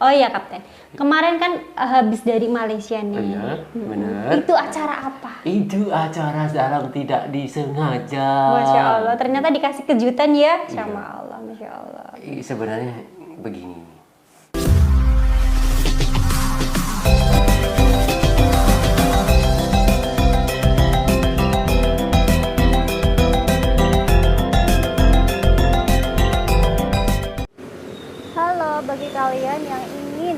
Oh iya Kapten, kemarin kan habis dari Malaysia nih. Iya, benar. Itu acara apa? Itu acara dalam tidak disengaja. Masya Allah, ternyata dikasih kejutan ya Iya. sama Allah, Masya Allah. Sebenarnya begini. Halo, bagi kalian yang ingin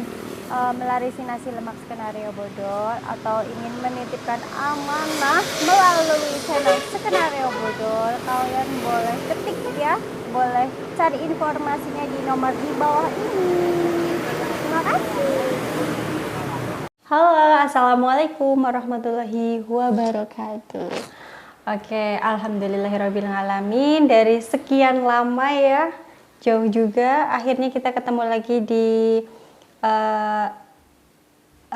melarisi nasi lemak skenario bodol atau ingin menitipkan amanah melalui channel skenario bodol, kalian boleh ketik ya, boleh cari informasinya di nomor di bawah ini. Terima kasih. Halo, assalamualaikum warahmatullahi wabarakatuh. Oke, alhamdulillahirrabbilalamin. Dari sekian lama ya, jauh juga, akhirnya kita ketemu lagi di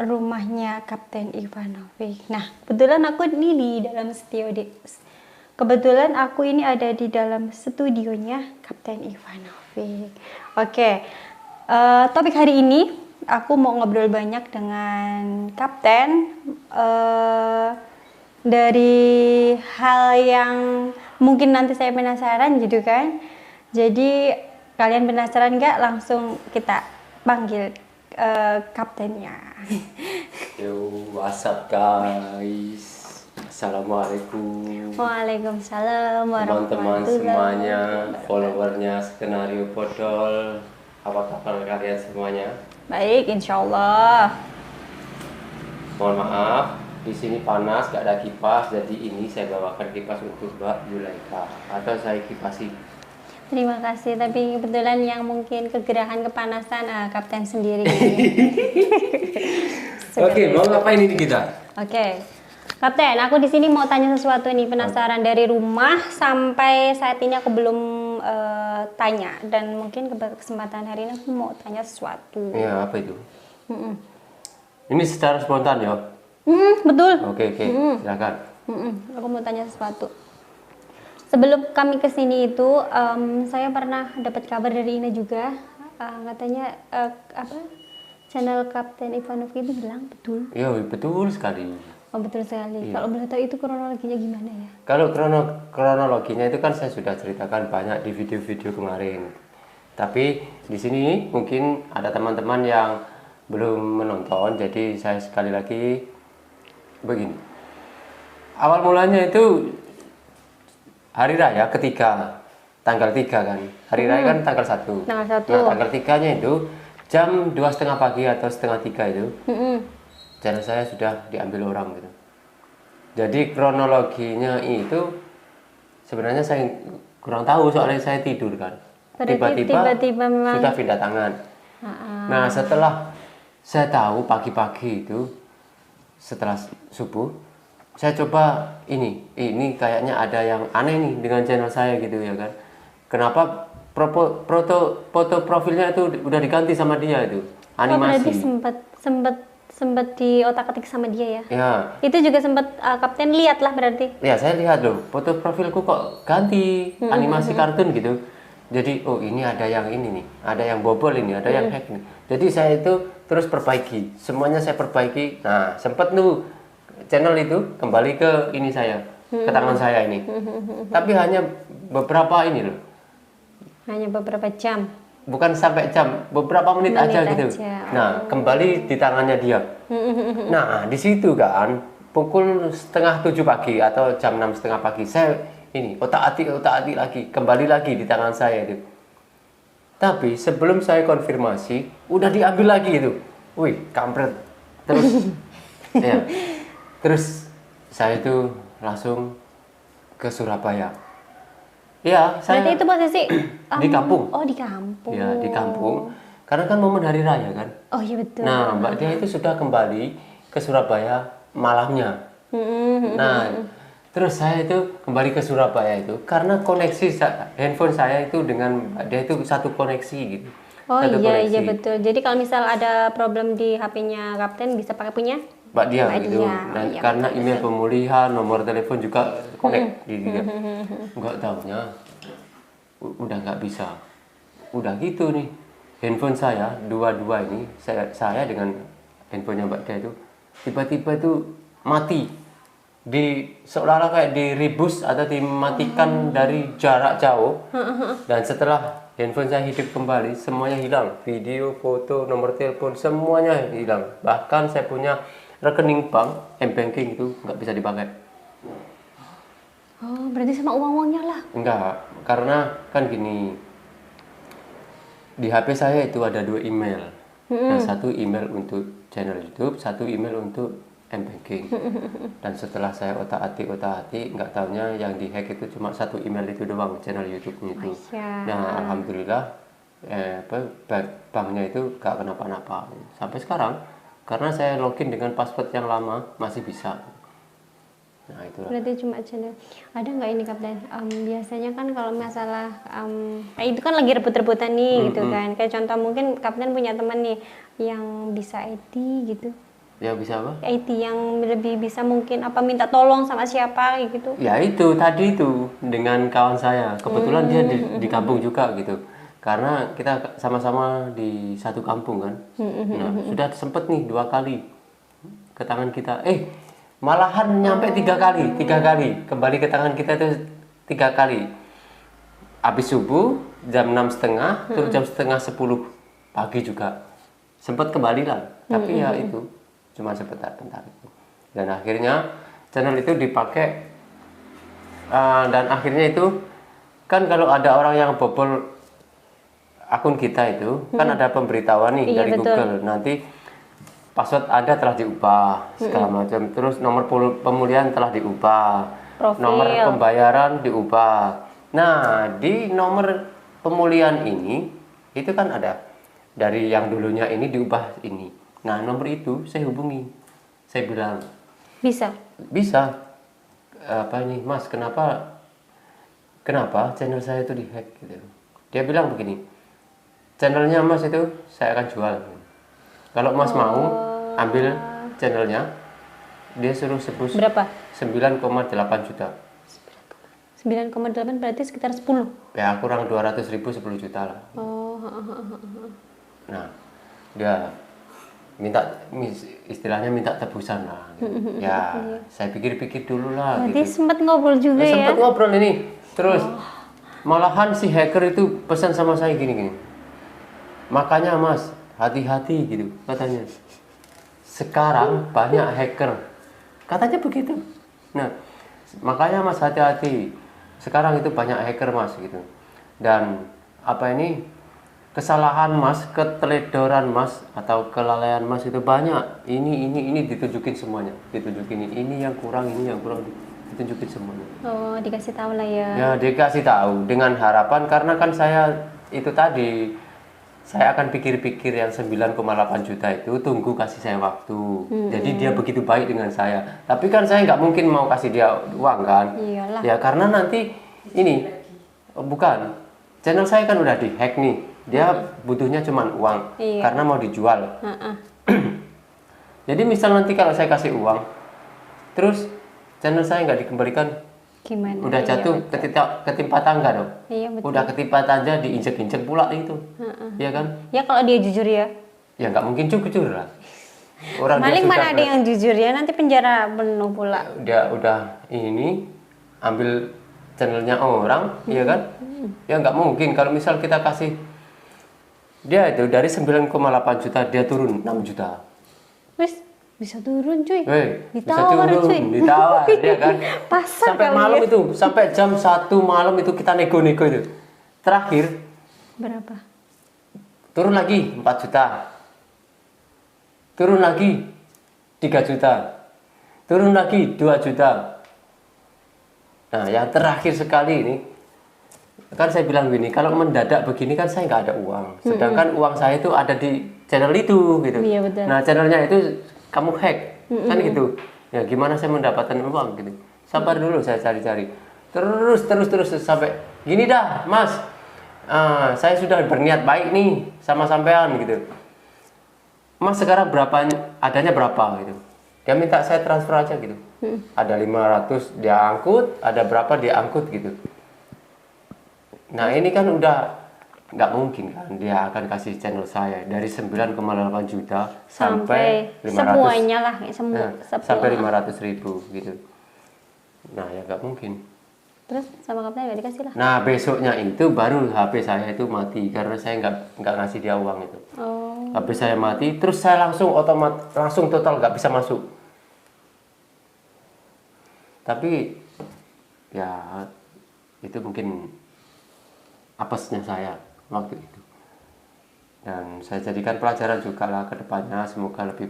rumahnya Kapten Ivanovic. Nah, kebetulan aku ini di dalam studio. Kebetulan aku ini ada di dalam studionya Kapten Ivanovic. Oke, topik hari ini aku mau ngobrol banyak dengan Kapten dari hal yang mungkin nanti saya penasaran gitu kan. Jadi kalian penasaran nggak? Langsung kita panggil kaptennya. Yo, what's up guys? Assalamualaikum. Waalaikumsalam Teman-teman warahmatullahi semuanya, wabarakatuh. followernya Skenario Bodol. Apa kabar kalian semuanya? Baik, insya Allah. Mohon maaf, di sini panas, gak ada kipas, jadi ini saya bawakan kipas untuk Mbak Yulaika atau saya kipasi. Terima kasih, tapi kebetulan yang mungkin kegerahan kepanasan kapten sendiri. Oke, mau ngapain ini kita? Oke, Kapten, aku di sini mau tanya sesuatu nih, penasaran dari rumah sampai saat ini aku belum tanya, dan mungkin kesempatan hari ini aku mau tanya sesuatu. Ya, apa itu? Mm-mm. Ini secara spontan ya? Betul. Oke, silakan. Aku mau tanya sesuatu. Sebelum kami kesini itu, saya pernah dapat kabar dari Ina juga, katanya channel Kapten Ivanovic itu bilang betul. Ya, betul sekali. Oh, betul sekali. Iya. Kalau boleh tahu itu kronologinya gimana ya? Kalau kronologinya itu kan saya sudah ceritakan banyak di video-video kemarin. Tapi di sini mungkin ada teman-teman yang belum menonton, jadi saya sekali lagi begini. Awal mulanya itu hari raya ketiga, tanggal 3 kan. Hari raya kan tanggal 1. Tanggal 1. Nah, tanggal 3-nya itu jam 2:30 pagi atau setengah 3 itu. Channel saya sudah diambil orang gitu. Jadi kronologinya itu sebenarnya saya kurang tahu, soalnya saya tidur kan. Berarti tiba-tiba memang sudah pindah tangan. Nah, setelah saya tahu pagi-pagi itu setelah subuh, saya coba ini kayaknya ada yang aneh nih dengan channel saya gitu ya kan. Kenapa foto profilnya itu udah diganti sama dia itu, animasi. Oh, berarti sempat di otak-atik sama dia ya? Ya. Itu juga sempat Kapten lihat lah berarti. Ya, saya lihat loh, foto profilku kok ganti animasi kartun gitu. Jadi, oh ini ada yang ini nih, ada yang bobol ini, ada yang hack nih. Jadi saya itu terus perbaiki, semuanya saya perbaiki. Nah, sempat tuh channel itu kembali ke ini saya, ke tangan saya ini. Tapi hanya beberapa ini loh. Hanya beberapa jam. Bukan sampai jam, beberapa menit aja gitu. Nah, kembali di tangannya dia. Nah, di situ kan pukul 6:30 pagi atau jam 6:30 pagi saya ini otak-atik lagi, kembali lagi di tangan saya itu. Tapi sebelum saya konfirmasi, udah diambil lagi itu. Wih, kampret. Terus ya. Terus saya itu langsung ke Surabaya. Ya, saya Berarti itu posisi di kampung. Oh, di kampung. Ya, di kampung. Karena kan momen hari raya kan. Oh iya betul. Nah, Mbak Dia itu sudah kembali ke Surabaya malamnya. Nah, terus saya itu kembali ke Surabaya itu karena koneksi handphone saya itu dengan Mbak Dia itu satu koneksi gitu. Oh satu iya koneksi. iya betul. Jadi kalau misal ada problem di HP-nya Kapten bisa pakai punya Mbak Dia Mbak gitu. Dia. Dan Iya, karena betul, email pemulihan, nomor telepon juga connect gitu kan. Enggak tahunya udah nggak bisa. Udah gitu nih. handphone saya dua-dua ini, saya dengan handphonenya Mbak Dia itu tiba-tiba itu mati, seolah-olah kayak direbus atau dimatikan dari jarak jauh. Dan setelah handphone saya hidup kembali, semuanya hilang, video, foto, nomor telepon, semuanya hilang. Bahkan saya punya rekening bank, m-banking itu nggak bisa dipakai. Oh, berarti sama uang-uangnya lah? Enggak, karena kan gini, di HP saya itu ada 2 email. Nah, 1 email untuk channel YouTube, 1 email untuk m-banking. Dan setelah saya otak-atik, nggak taunya yang dihack itu cuma 1 email itu doang, channel YouTube-nya itu. Nah, alhamdulillah, banknya itu nggak kenapa-napa sampai sekarang, karena saya login dengan password yang lama masih bisa. Nah, itulah. Berarti cuma channel. Ada nggak ini Kapten? Biasanya kan kalau masalah itu kan lagi rebut-rebutan nih gitu kan. Kayak contoh mungkin Kapten punya teman nih yang bisa IT gitu. Ya bisa apa? IT yang lebih bisa mungkin minta tolong sama siapa gitu. Ya itu tadi itu dengan kawan saya. Kebetulan dia di kampung juga gitu. Karena kita sama-sama di satu kampung kan. Nah, sudah sempet nih 2 kali ke tangan kita. Malahan nyampe 3 kali kembali ke tangan kita itu 3 kali. Habis subuh jam 6.30, terus jam setengah 10 pagi juga sempat kembali lah. Tapi ya itu cuma sebentar itu. Dan akhirnya channel itu dipakai, dan akhirnya itu kan kalau ada orang yang bobol akun kita itu kan ada pemberitahuan nih dari Google, nanti password Anda telah diubah segala macam, terus nomor pemulihan telah diubah, nomor pembayaran diubah. Nah, di nomor pemulihan ini itu kan ada dari yang dulunya ini diubah ini. Nah, nomor itu saya hubungi, saya bilang bisa apa ini Mas, kenapa channel saya itu dihack gitu. Dia bilang begini, channelnya Mas itu saya akan jual. Kalau Mas mau ambil channelnya, dia suruh sebut berapa? 9,8 juta. 9,8 berarti sekitar 10. Ya kurang 200.000, 10 juta lah. Nah, dia istilahnya minta tebusan lah. Ya, saya pikir-pikir dulu lah. Berarti gitu. sempat ngobrol juga ya? Sempat ngobrol ini. Terus malahan si hacker itu pesan sama saya gini. Makanya Mas, hati-hati gitu katanya. Sekarang banyak hacker, katanya begitu. Nah, makanya Mas hati-hati. Sekarang itu banyak hacker Mas gitu. Dan kesalahan Mas, keteledoran Mas atau kelalaian Mas itu banyak. Ini ditunjukin semuanya. Ditunjukin ini yang kurang, ditunjukin semuanya. Oh, dikasih tahu lah ya. Ya, dikasih tahu dengan harapan, karena kan saya itu tadi saya akan pikir-pikir yang 9,8 juta itu, tunggu kasih saya waktu. Jadi dia begitu baik dengan saya. Tapi kan saya nggak mungkin mau kasih dia uang kan. Iyalah. Ya karena nanti ini bukan channel saya kan udah dihack nih. Dia butuhnya cuma uang karena mau dijual. Jadi misal nanti kalau saya kasih uang, terus channel saya nggak dikembalikan, gimana? Udah jatuh ketimpa tangga dong. Iya, betul. Udah ketimpa tangga, diinjek-injek pula itu. Iya kan? Ya kalau dia jujur ya. Ya nggak mungkin jujur lah. Orang Maling mana ada yang jujur ya, nanti penjara penuh pula. Dia udah ini ambil channelnya orang, iya kan? Ya nggak mungkin kalau misal kita kasih dia itu dari 9,8 juta dia turun 6 juta. Wis bisa turun cuy. Ditawar cuy. Ditawar ya kan. Pasar sampai malam itu, sampai jam 1 malam itu kita nego-nego itu. Terakhir berapa? Turun lagi 4 juta. Turun lagi 3 juta. Turun lagi 2 juta. Nah, yang terakhir sekali ini kan saya bilang gini, kalau mendadak begini kan saya nggak ada uang. Sedangkan uang saya itu ada di channel itu gitu. Iya, betul. Nah, channelnya itu kamu hack kan gitu. Ya gimana saya mendapatkan uang gitu. Sabar dulu, saya cari-cari. Terus sampai gini dah, Mas. Saya sudah berniat baik nih sama sampean gitu. Mas sekarang adanya berapa gitu. Dia minta saya transfer aja gitu. Ada 500 dia angkut, ada berapa dia angkut gitu. Nah, ini kan udah nggak mungkin kan dia akan kasih channel saya dari 9,8 juta sampai 500, semuanya lah, sampai 500.000 gitu. Nah ya nggak mungkin. Terus sama Kapten nggak dikasih lah? Nah besoknya itu baru HP saya itu mati karena saya nggak ngasih dia uang itu. HP saya mati, terus saya langsung total nggak bisa masuk. Tapi ya itu mungkin apesnya saya waktu itu, dan saya jadikan pelajaran juga lah ke depannya, semoga lebih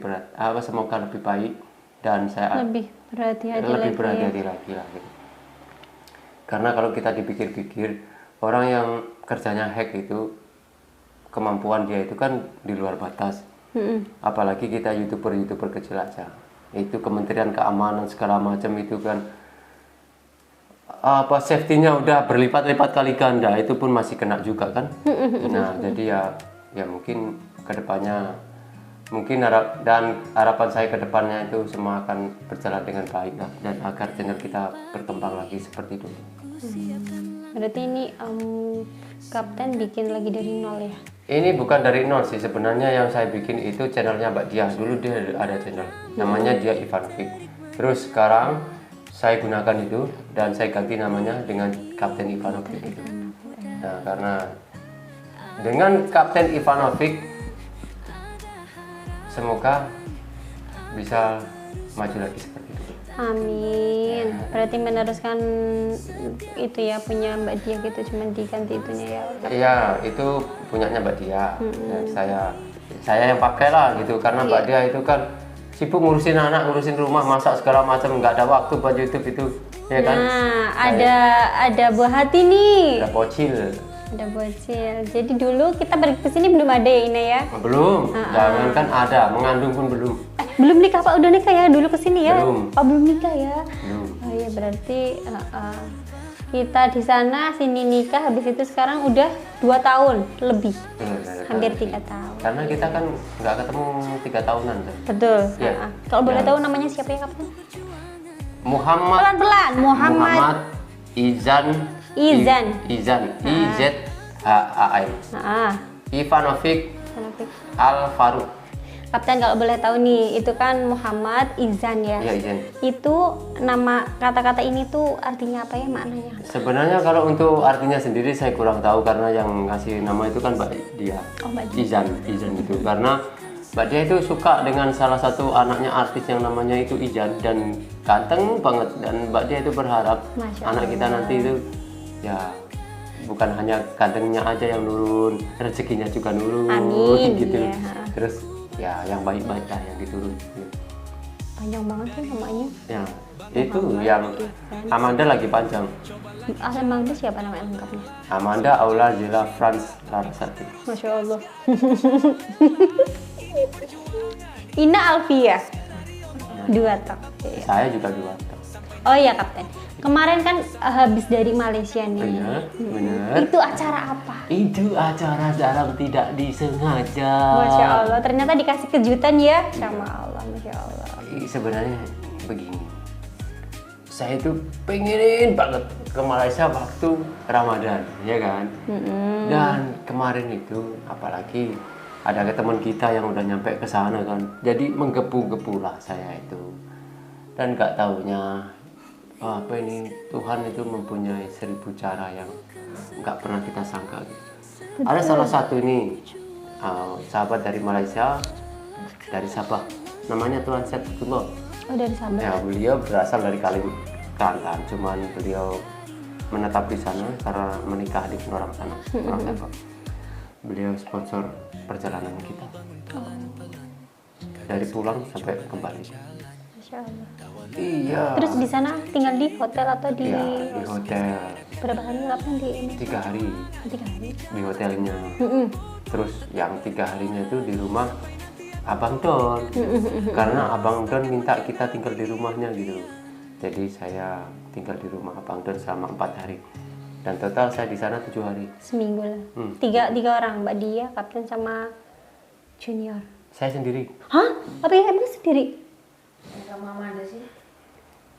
semoga lebih baik dan saya lebih berhati-hati lagi lah gitu. Karena kalau kita dipikir-pikir, orang yang kerjanya hack itu kemampuan dia itu kan di luar batas. Apalagi kita youtuber kecil aja, itu Kementerian Keamanan segala macam itu kan safety-nya udah berlipat-lipat kali ganda, itu pun masih kena juga kan. Nah jadi ya mungkin kedepannya mungkin harapan saya kedepannya itu semua akan berjalan dengan baik lah, dan agar channel kita berkembang lagi seperti dulu. Berarti ini Kapten bikin lagi dari nol ya? Ini bukan dari nol sih sebenarnya, yang saya bikin itu channelnya Mbak Dia. Dulu dia ada channel namanya Dia Ivanovic, terus sekarang saya gunakan itu dan saya ganti namanya dengan Kapten Ivanovic itu. Nah karena dengan Kapten Ivanovic semoga bisa maju lagi seperti itu. Amin. Berarti meneruskan itu ya, punya Mbak Dia gitu, cuma diganti itunya ya? Iya, itu punyanya Mbak Dia. Dan saya yang pakai lah gitu, karena Mbak Dia itu kan sibuk ngurusin anak, ngurusin rumah, masak segala macam, nggak ada waktu buat YouTube itu, ya kan? Nah, ada buah hati nih. Ada bocil. Ada bocil. Jadi dulu kita pergi ke sini belum ada ya Ina ya? Belum. Jangan kan ada, mengandung pun belum. Belum nikah Pak, udah nikah ya dulu ke sini ya? Belum. Oh belum nikah ya? Belum. Oh iya berarti kita di sana sini nikah, habis itu sekarang udah 2 tahun lebih, hampir 3 tahun. Karena kita kan nggak ketemu 3 tahunan kan. Betul. Ya. Kalau boleh tahu namanya siapa ya Kapten? Muhammad. Pelan-pelan. Muhammad Izan. IZHAN. Ivanovic Al-Faruq. Kapten kalau boleh tahu nih, itu kan Muhammad Izan ya? Iya, Izan. Itu nama kata-kata ini tuh artinya apa ya, maknanya? Sebenarnya kalau untuk artinya sendiri saya kurang tahu, karena yang ngasih nama itu kan Mbak Dia. Oh, Mbak Dia. Izan itu. Karena Mbak Dia itu suka dengan salah satu anaknya artis yang namanya itu Izan, dan ganteng banget, dan Mbak Dia itu berharap anak kita nanti itu ya bukan hanya gantengnya aja yang nurun, rezekinya juga nurun. Amin, gitu. Iya. Terus ya yang baik-baik lah yang diturun. Panjang banget sih namanya. Ya, itu yang Amanda lagi panjang. Amanda siapa namanya lengkapnya? Amanda Aula Zila Franz Larasati. Masya Allah. Ina Alfia. 2 tak. Saya juga 2 tak. Oh iya Kapten. Kemarin kan habis dari Malaysia nih. Iya, benar. Itu acara apa? Itu acara dalam tidak disengaja. Masya Allah, ternyata dikasih kejutan ya sama Allah, Masya Allah. Sebenarnya begini, saya itu pengen banget ke Malaysia waktu Ramadan, ya kan? Dan kemarin itu, apalagi ada teman kita yang udah nyampe ke sana kan, jadi menggebu-gebu lah saya itu. Dan nggak taunya apa ini, Tuhan itu mempunyai 1000 cara yang nggak pernah kita sangka gitu. Ada salah satu ini sahabat dari Malaysia, dari Sabah, namanya Tuan Setullah. Oh dari Sabah. Ya, beliau berasal dari Kalimantan, cuman beliau menetap di sana karena menikah di orang sana, orang Sabah. Beliau sponsor perjalanan kita dari pulang sampai kembali. Masya Allah. Iya. Terus di sana tinggal di hotel atau di? Iya, di hotel. Berapa hari ngapain di ini? 3 hari. 3 hari. Di hotelnya. Terus yang 3 harinya itu di rumah Abang Don. Karena Abang Don minta kita tinggal di rumahnya gitu. Jadi saya tinggal di rumah Abang Don selama 4 hari. Dan total saya di sana 7 hari. Seminggu lah. Tiga orang, Mbak Dia, Kapten sama Junior. Saya sendiri. Hah? Apa ya, emang sendiri? Sama Amanda sih.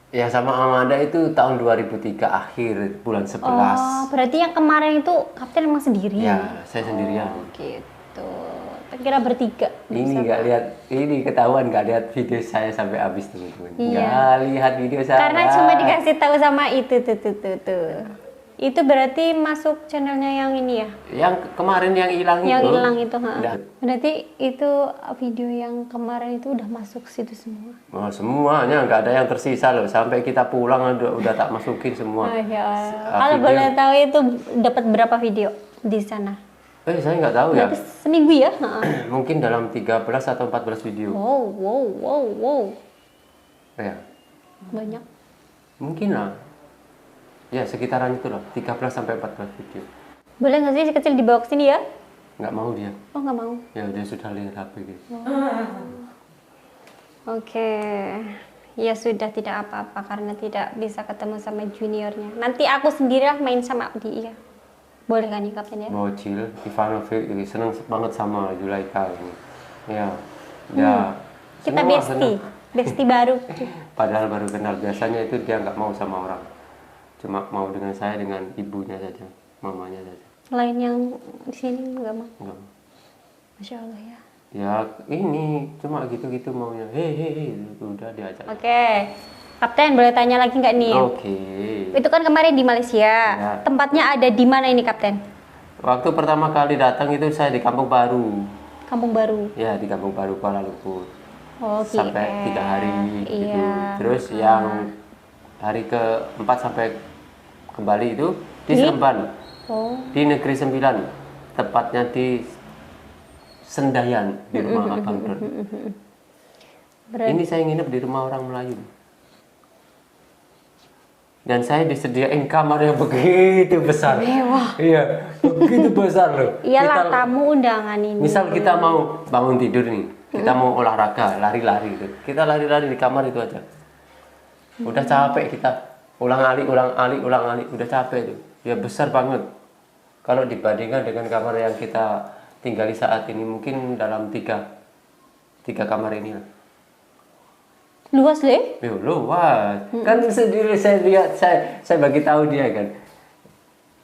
Ya sama Amanda itu tahun 2003 akhir bulan 11. Oh, berarti yang kemarin itu Kapten emang sendiri? Ya, saya sendirian. Oh, gitu. Kira bertiga. Ini nggak lihat, ini ketahuan nggak lihat video saya sampai habis teman-teman. Iya. Nggak lihat video saya. Karena cuma dikasih tahu sama itu tuh. Itu berarti masuk channelnya yang ini ya? Yang kemarin yang hilang itu. Yang hilang itu, ha. Udah. Berarti itu video yang kemarin itu udah masuk situ semua. Oh, semuanya nggak ada yang tersisa loh. Sampai kita pulang udah tak masukin semua. Masya Allah. Kalau boleh tahu itu dapat berapa video di sana? Saya nggak tahu ya. Berarti seminggu ya? Mungkin dalam 13 atau 14 video. Wow. Ya, Banyak. mungkin lah. Ya sekitaran itu loh, 13 sampai 14 video. Boleh nggak sih kecil dibawa ke sini ya? Nggak mau dia. Oh, nggak mau. Ya dia sudah lihat HP gitu. Oke. Ya sudah, tidak apa-apa karena tidak bisa ketemu sama juniornya. Nanti aku sendirilah main sama dia. Boleh kan nih Kapten ya? Bocil, Ivanovic, seneng banget sama Zulaika ini. Ya. Kita semua bestie. seneng. Bestie baru. Padahal baru kenal, biasanya itu dia nggak mau sama orang. Cuma mau dengan saya, dengan ibunya saja, mamanya saja. Lain yang di sini nggak mau. Nggak mau. Masya Allah ya. Ya ini cuma gitu-gitu maunya. Hei, udah diajak. Oke. Kapten, boleh tanya lagi nggak nih? Oke. Itu kan kemarin di Malaysia. Ya. Tempatnya ada di mana ini Kapten? Waktu pertama kali datang itu saya di Kampung Baru. Kampung Baru. Ya di Kampung Baru Kuala Lumpur. Oh, Sampai 3 hari gitu. Iya. Terus yang hari ke-4 sampai kembali itu di Seremban. Oh. Di Negeri Sembilan. Tepatnya di Sendayan di rumah Abang Don. Ini saya nginep di rumah orang Melayu. Dan saya disediain kamar yang begitu besar. Mewah. Iya, begitu besar loh. Iyalah, Kita- tamu undangan ini. Misal kita mau bangun tidur nih, kita mau olahraga, lari-lari gitu. Kita lari-lari di kamar itu aja. Udah capek kita. Ulang-alik, udah capek itu. Ya besar banget. Kalau dibandingkan dengan kamar yang kita tinggali saat ini, mungkin dalam tiga kamar ini lah. Luas deh. Yo, luas. Kan sendiri saya lihat, saya bagi tahu dia kan.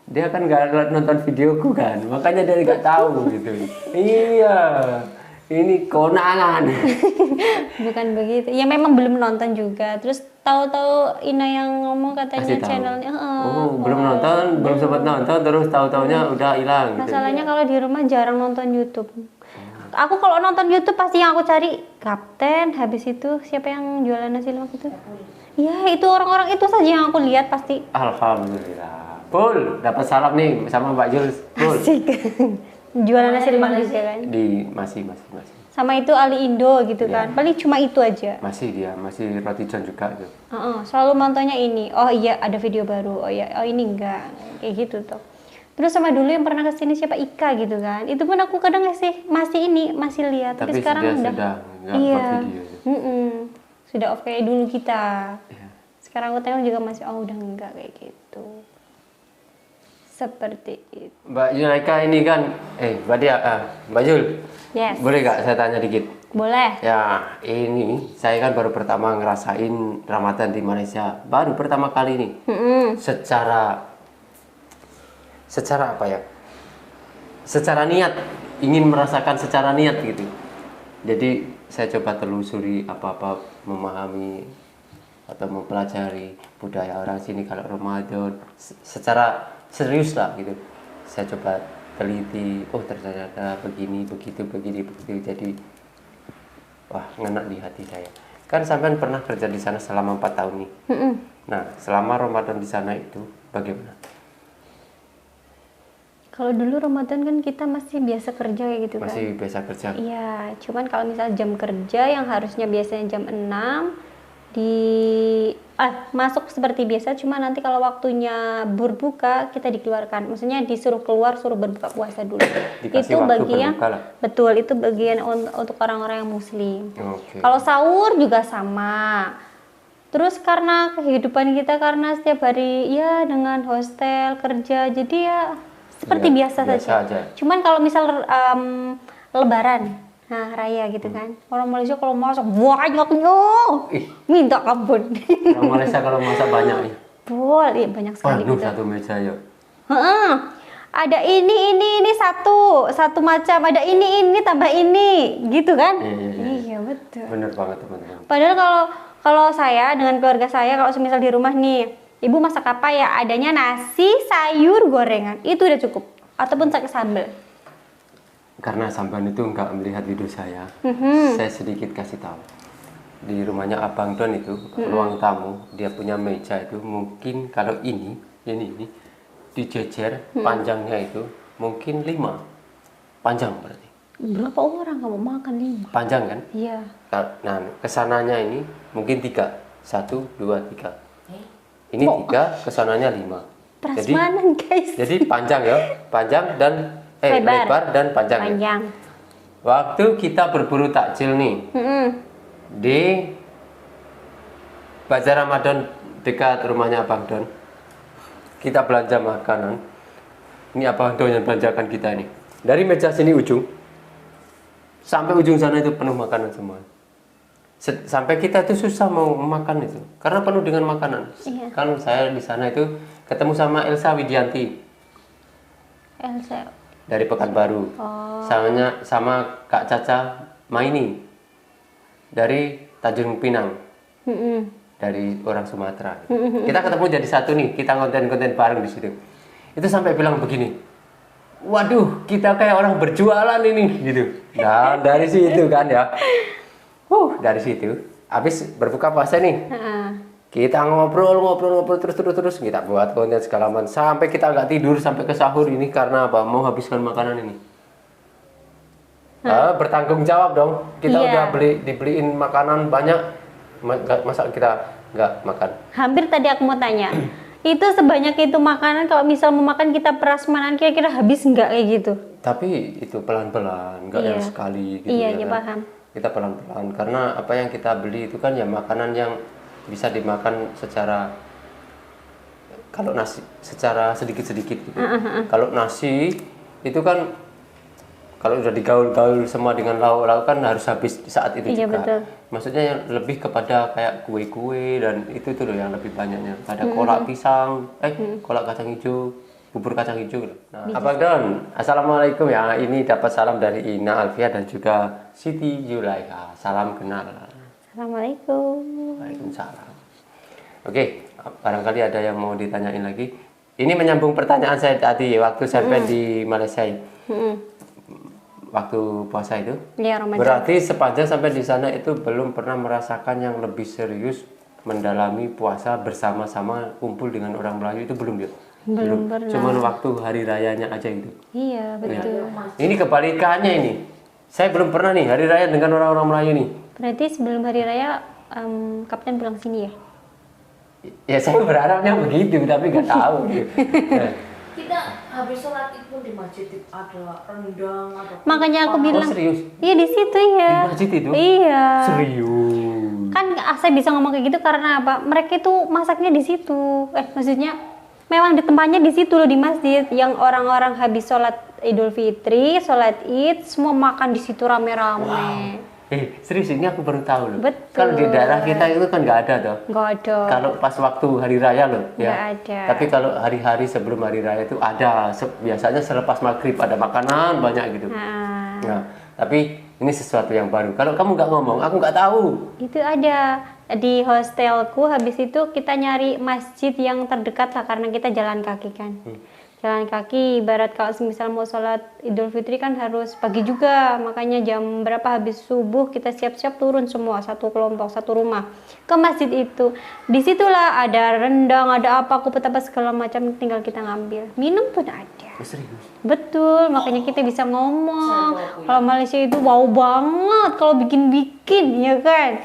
Dia kan nggak nonton videoku kan, makanya dia nggak tahu gitu. Iya, ini konangan. Bukan begitu. Ya memang belum nonton juga. Terus tahu-tahu Ina yang ngomong katanya Kasih tahu. channelnya. Belum nonton, belum sempat nonton, terus tahu-taunya udah hilang. Gitu. Masalahnya kalau di rumah jarang nonton YouTube. Aku kalau nonton YouTube pasti yang aku cari Kapten. Habis itu siapa yang jualan nasi lemak itu? Ya itu orang-orang itu saja yang aku lihat pasti. Alhamdulillah. Pul, dapat salam nih sama Mbak Jules. Pul. Asik. Jualan nasi lemak juga kan. Di masih. Sama itu Ali Indo gitu kan. Paling cuma itu aja. Masih roti john juga tuh. Selalu nontonnya ini. Oh iya ada video baru. Oh iya, oh ini enggak. Kayak gitu tuh. Terus sama dulu yang pernah kesini siapa Ika gitu kan. Itu pun aku kadang masih lihat. Tapi sekarang dia udah nggak iya. buat video. Sudah off kayak dulu kita. Iya. Sekarang aku tengok juga masih udah enggak kayak gitu. Seperti itu. Mbak Zulaika ini kan, Mbak Dia, Mbak Jul, Yes. boleh gak saya tanya dikit? Boleh. Ya, ini saya kan baru pertama ngerasain Ramadan di Malaysia, baru pertama kali ini. Secara apa ya? Secara niat, ingin merasakan secara niat gitu. Jadi saya coba telusuri apa-apa, memahami atau mempelajari budaya orang sini kalau Ramadan secara serius lah gitu. Saya coba teliti, oh ternyata begini, begitu. Jadi wah, ngena di hati saya. Kan sampean pernah kerja di sana selama 4 tahun nih. Nah, selama Ramadan di sana itu bagaimana? Kalau dulu Ramadan kan kita masih biasa kerja kayak gitu kan. Masih biasa kerja. Iya, cuman kalau misal jam kerja yang harusnya biasanya jam 6 masuk seperti biasa, cuma nanti kalau waktunya berbuka kita dikeluarkan. Maksudnya disuruh keluar, suruh berbuka puasa dulu. Dikasih itu waktu bagian berbuka lah. betul, itu bagian untuk orang-orang yang muslim. Oke. Kalau sahur juga sama. Terus karena kehidupan kita karena setiap hari ya dengan hostel kerja, jadi ya seperti Ya, biasa saja. aja. Cuman kalau misal lebaran Nah, raya gitu kan. Orang Malaysia kalau masak banyaknya. Ih. Minta ampun. Orang Malaysia kalau masak banyak nih. Boleh, banyak sekali Penuh gitu. satu meja ya. Heeh. Ada ini satu macam, ada ini tambah ini, gitu kan? Iya, betul. Bener banget teman-teman. Padahal kalau saya dengan keluarga saya kalau semisal di rumah nih, ibu masak apa ya? Adanya nasi, sayur, gorengan, itu udah cukup. Ataupun pakai sambal. Karena Samban itu nggak melihat video saya sedikit kasih tahu. Di rumahnya Abang Don itu ruang tamu, dia punya meja itu mungkin kalau ini dijejer panjangnya itu mungkin 5 panjang berarti. Berapa orang kamu makan 5? Panjang kan? Iya. Nah kesananya ini mungkin 3, 1, 2, 3. Ini 3, kesananya 5. Prasmanan guys. Jadi panjang ya, panjang dan lebar dan panjang. Ya? Waktu kita berburu takjil nih di Bazar Ramadan dekat rumahnya Abang Don, kita belanja makanan. Ini Abang Don yang belanjakan kita ini. Dari meja sini ujung sampai ujung sana itu penuh makanan semua. Sampai kita itu susah mau makan itu karena penuh dengan makanan. Iya. Kan saya di sana itu ketemu sama Elsa Widianti. Elsa Dari Pekanbaru. Sama Kak Caca Maini dari Tanjung Pinang. Dari orang Sumatera. Kita ketemu jadi satu nih, kita konten-konten bareng di situ. Itu sampai bilang begini, waduh, kita kayak orang berjualan ini, gitu. Nah, dari situ kan ya. Dari situ, habis berbuka puasa nih. Kita ngobrol terus kita buat konten segala macam sampai kita nggak tidur sampai ke sahur ini karena apa? Mau habiskan makanan ini. Bertanggung jawab dong. Kita udah dibeliin makanan banyak. Masa kita nggak makan? Hampir tadi aku mau tanya, itu sebanyak itu makanan kalau misal mau makan kita prasmanan kira-kira habis nggak kayak gitu? Tapi itu pelan-pelan, nggak yang sekali gitu. Iya, ya kan? Paham. Kita pelan-pelan karena apa yang kita beli itu kan ya makanan yang bisa dimakan secara kalau nasi secara sedikit-sedikit gitu. Kalau nasi itu kan kalau udah digaul-gaul semua dengan lauk-lauk kan harus habis saat itu juga. Betul. Maksudnya yang lebih kepada kayak kue-kue dan itu tuh loh yang lebih banyaknya. Ada kolak pisang, kolak kacang hijau, bubur kacang hijau. Nah, Abang Don, assalamualaikum ya. Ini dapat salam dari Ina Alfia dan juga Siti Yulaika. Salam kenal. Assalamualaikum. Waalaikumsalam. Oke, barangkali ada yang mau ditanyain lagi. Ini menyambung pertanyaan saya tadi waktu sampai di Malaysia. Waktu puasa itu, ya, Ramadan. Berarti sepanjang sampai di sana itu belum pernah merasakan yang lebih serius mendalami puasa bersama-sama kumpul dengan orang Melayu itu belum ya? Belum pernah. Cuman waktu hari rayanya aja itu. Iya, betul. Ya. Ini kebalikannya ini. Saya belum pernah nih hari raya dengan orang-orang Melayu nih. Berarti sebelum hari raya Kapten pulang sini ya? Ya saya berharapnya begitu, tapi nggak tahu. Kita habis sholat itu pun di masjid ada rendang, ada Makanya aku bilang, serius? Iya di situ ya. Di masjid itu? Iya. Serius? Kan saya bisa ngomong kayak gitu karena apa? Mereka itu masaknya di situ. Maksudnya memang di tempatnya di situ loh, di masjid. Yang orang-orang habis sholat Idul Fitri, sholat Id, semua makan di situ rame-rame. Wow. Serius ini aku baru tahu loh. Betul. Kalau di daerah kita itu kan nggak ada toh. Nggak ada. Kalau pas waktu hari raya loh, ya. Nggak ada. Tapi kalau hari-hari sebelum hari raya itu ada. Biasanya selepas maghrib ada makanan banyak gitu. Nah, tapi ini sesuatu yang baru. Kalau kamu nggak ngomong, aku nggak tahu. Itu ada di hostelku. Habis itu kita nyari masjid yang terdekat lah karena kita jalan kaki kan. Jalan kaki, ibarat kalau misal mau sholat Idul Fitri kan harus pagi juga, makanya jam berapa habis subuh kita siap-siap turun semua satu kelompok satu rumah ke masjid itu. Disitulah ada rendang, ada apa kupat apa segala macam, tinggal kita ngambil. Minum pun ada. Serius? Betul, makanya kita bisa ngomong. Kalau Malaysia itu wow banget kalau bikin-bikin, ya kan.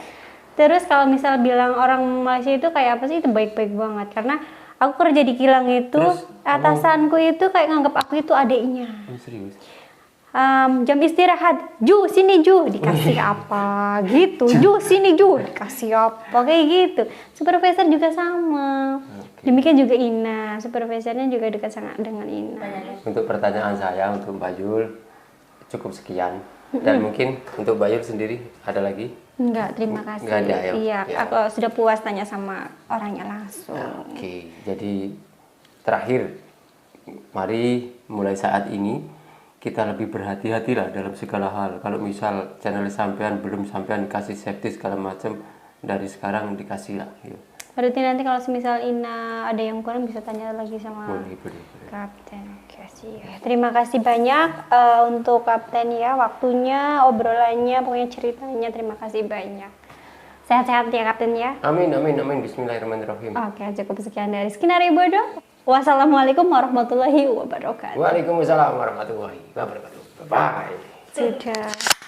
Terus kalau misal bilang orang Malaysia itu kayak apa sih, itu baik-baik banget karena aku kerja di kilang itu. Terus, atasanku itu kayak nganggap aku itu adiknya. Serius? Jam istirahat, Ju sini Ju, dikasih apa gitu. Ju sini Ju, dikasih apa kayak gitu. Supervisor juga sama. Demikian juga Ina, supervisornya juga dekat sangat dengan Ina. Untuk pertanyaan saya untuk Mbak Jul cukup sekian. Dan mungkin untuk Bayul sendiri ada lagi? Enggak, terima kasih. Enggak ada, ya? Iya, Ya. aku sudah puas tanya sama orangnya langsung. Oke, jadi terakhir, mari mulai saat ini kita lebih berhati-hatilah dalam segala hal. Kalau misal channel sampean belum sampean kasih safety segala macam, dari sekarang dikasih lah. Yuk. Berarti nanti kalau semisal Ina ada yang kurang bisa tanya lagi sama Boleh. Kapten. Oke, siap. Terima kasih banyak untuk Kapten ya, waktunya, obrolannya, pokoknya ceritanya. Terima kasih banyak. Sehat-sehat ya Kapten ya. Amin. Bismillahirrahmanirrahim. Oke, cukup sekian dari Skenario Bodoh. Wassalamualaikum warahmatullahi wabarakatuh. Waalaikumsalam warahmatullahi wabarakatuh. Bye. Sudah.